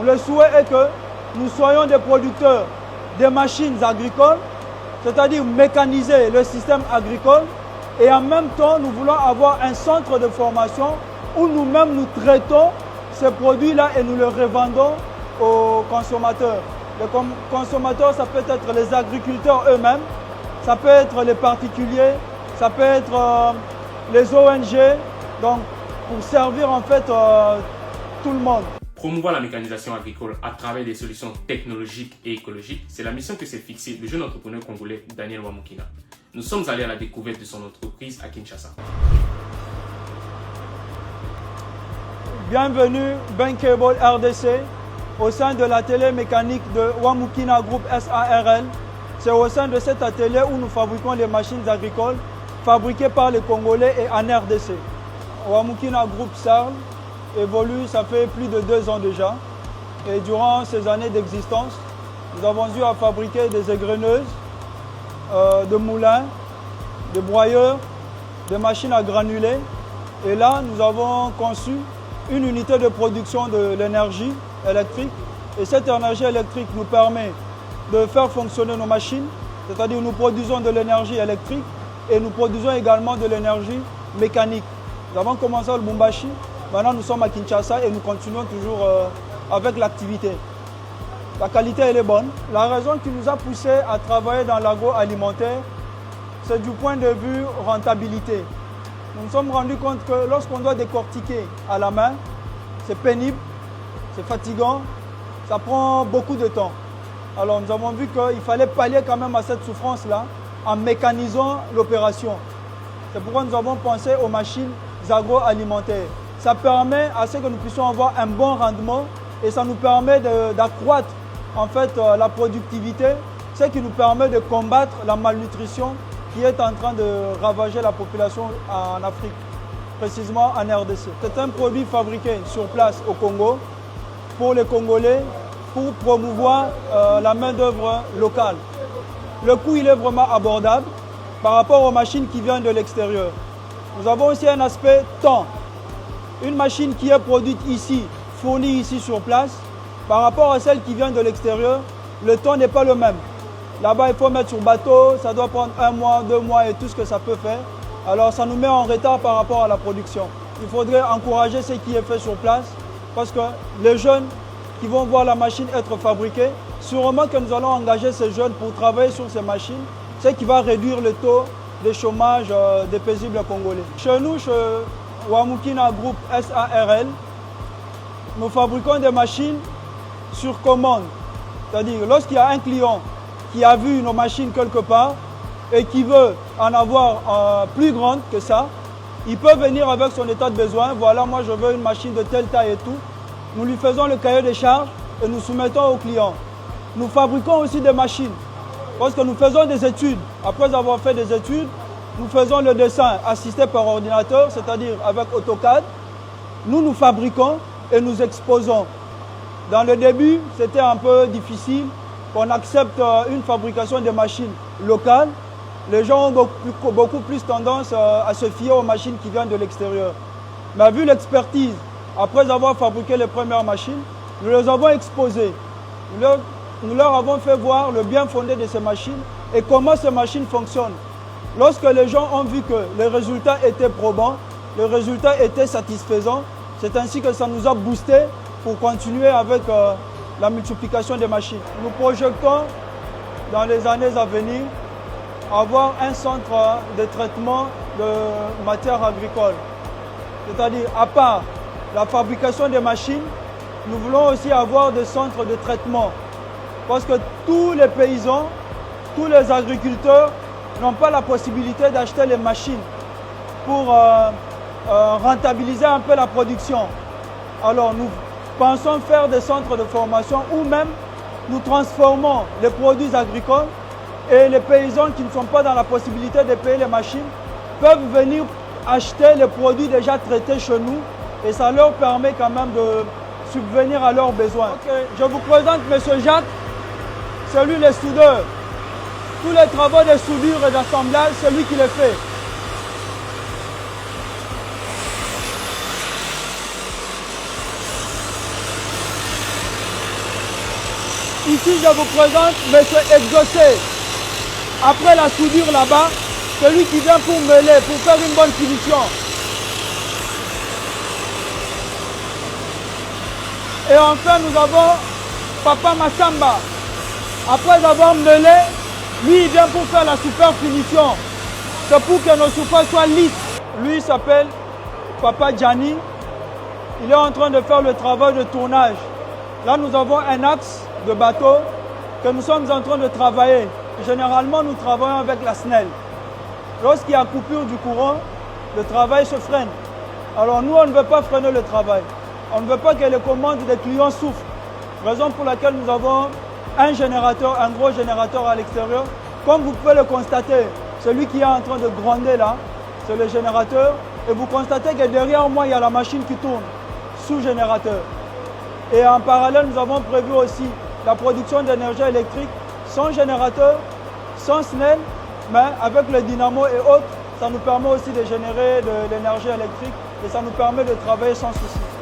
Le souhait est que nous soyons des producteurs de machines agricoles, c'est-à-dire mécaniser le système agricole, et en même temps nous voulons avoir un centre de formation où nous-mêmes nous traitons ces produits-là et nous les revendons aux consommateurs. Les consommateurs, ça peut être les agriculteurs eux-mêmes, ça peut être les particuliers, ça peut être les ONG, donc pour servir en fait tout le monde. Promouvoir la mécanisation agricole à travers des solutions technologiques et écologiques, c'est la mission que s'est fixée le jeune entrepreneur congolais Daniel Wamukina. Nous sommes allés à la découverte de son entreprise à Kinshasa. Bienvenue Bankable RDC au sein de l'atelier mécanique de Wamukina Group SARL. C'est au sein de cet atelier où nous fabriquons les machines agricoles fabriquées par les Congolais et en RDC. Wamukina Group SARL évolue, ça fait plus de 2 ans déjà. Et durant ces années d'existence, nous avons eu à fabriquer des égreneuses, de moulins, des broyeurs, des machines à granulés. Et là, nous avons conçu une unité de production de l'énergie électrique. Et cette énergie électrique nous permet de faire fonctionner nos machines, c'est-à-dire nous produisons de l'énergie électrique et nous produisons également de l'énergie mécanique. Nous avons commencé à Lubumbashi, maintenant nous sommes à Kinshasa et nous continuons toujours avec l'activité. La qualité elle est bonne. La raison qui nous a poussé à travailler dans l'agroalimentaire, c'est du point de vue rentabilité. Nous nous sommes rendus compte que lorsqu'on doit décortiquer à la main, c'est pénible, c'est fatigant, ça prend beaucoup de temps. Alors nous avons vu qu'il fallait pallier quand même à cette souffrance-là en mécanisant l'opération. C'est pourquoi nous avons pensé aux machines agroalimentaires. Ça permet à ce que nous puissions avoir un bon rendement et ça nous permet d'accroître en fait la productivité, ce qui nous permet de combattre la malnutrition qui est en train de ravager la population en Afrique, précisément en RDC. C'est un produit fabriqué sur place au Congo pour les Congolais pour promouvoir la main-d'œuvre locale. Le coût il est vraiment abordable par rapport aux machines qui viennent de l'extérieur. Nous avons aussi un aspect temps. Une machine qui est produite ici, fournie ici sur place, par rapport à celle qui vient de l'extérieur, le temps n'est pas le même. Là-bas, il faut mettre sur bateau, ça doit prendre 1 mois, 2 mois et tout ce que ça peut faire. Alors ça nous met en retard par rapport à la production. Il faudrait encourager ce qui est fait sur place parce que les jeunes qui vont voir la machine être fabriquée, sûrement que nous allons engager ces jeunes pour travailler sur ces machines, ce qui va réduire le taux de chômage des paisibles congolais. Chez nous, chez Wamukina Group SARL, nous fabriquons des machines sur commande. C'est-à-dire, lorsqu'il y a un client qui a vu nos machines quelque part et qui veut en avoir plus grande que ça, il peut venir avec son état de besoin. Voilà, moi je veux une machine de telle taille et tout. Nous lui faisons le cahier des charges et nous soumettons au client. Nous fabriquons aussi des machines parce que nous faisons des études. Après avoir fait des études, nous faisons le dessin assisté par ordinateur, c'est-à-dire avec AutoCAD. Nous fabriquons et nous exposons. Dans le début, c'était un peu difficile qu'on accepte une fabrication de machines locales. Les gens ont beaucoup plus tendance à se fier aux machines qui viennent de l'extérieur. Mais vu l'expertise, après avoir fabriqué les premières machines, nous les avons exposées. Nous leur avons fait voir le bien fondé de ces machines et comment ces machines fonctionnent. Lorsque les gens ont vu que les résultats étaient probants, les résultats étaient satisfaisants, c'est ainsi que ça nous a boosté pour continuer avec la multiplication des machines. Nous projetons dans les années à venir avoir un centre de traitement de matières agricoles. C'est-à-dire, à part la fabrication des machines, nous voulons aussi avoir des centres de traitement. Parce que tous les paysans, tous les agriculteurs n'ont pas la possibilité d'acheter les machines pour rentabiliser un peu la production. Alors nous pensons faire des centres de formation où même nous transformons les produits agricoles et les paysans qui ne sont pas dans la possibilité de payer les machines peuvent venir acheter les produits déjà traités chez nous et ça leur permet quand même de subvenir à leurs besoins. Okay. Je vous présente M. Jacques, c'est lui le soudeur. Tous les travaux de soudure et d'assemblage, c'est lui qui les fait. Ici, je vous présente M. Exaucé. Après la soudure là-bas, celui qui vient pour mêler, pour faire une bonne finition. Et enfin, nous avons Papa Massamba. Après avoir mêlé, lui, il vient pour faire la super finition. C'est pour que nos surfaces soient lisses. Lui, il s'appelle Papa Gianni. Il est en train de faire le travail de tournage. Là, nous avons un axe de bateau que nous sommes en train de travailler. Généralement, nous travaillons avec la SNEL. Lorsqu'il y a coupure du courant, le travail se freine. Alors nous, on ne veut pas freiner le travail. On ne veut pas que les commandes des clients souffrent. Raison pour laquelle nous avons un générateur, un gros générateur à l'extérieur. Comme vous pouvez le constater, celui qui est en train de gronder là, c'est le générateur. Et vous constatez que derrière moi, il y a la machine qui tourne sous générateur. Et en parallèle, nous avons prévu aussi la production d'énergie électrique sans générateur, sans SNEL, mais avec le dynamo et autres, ça nous permet aussi de générer de l'énergie électrique et ça nous permet de travailler sans souci.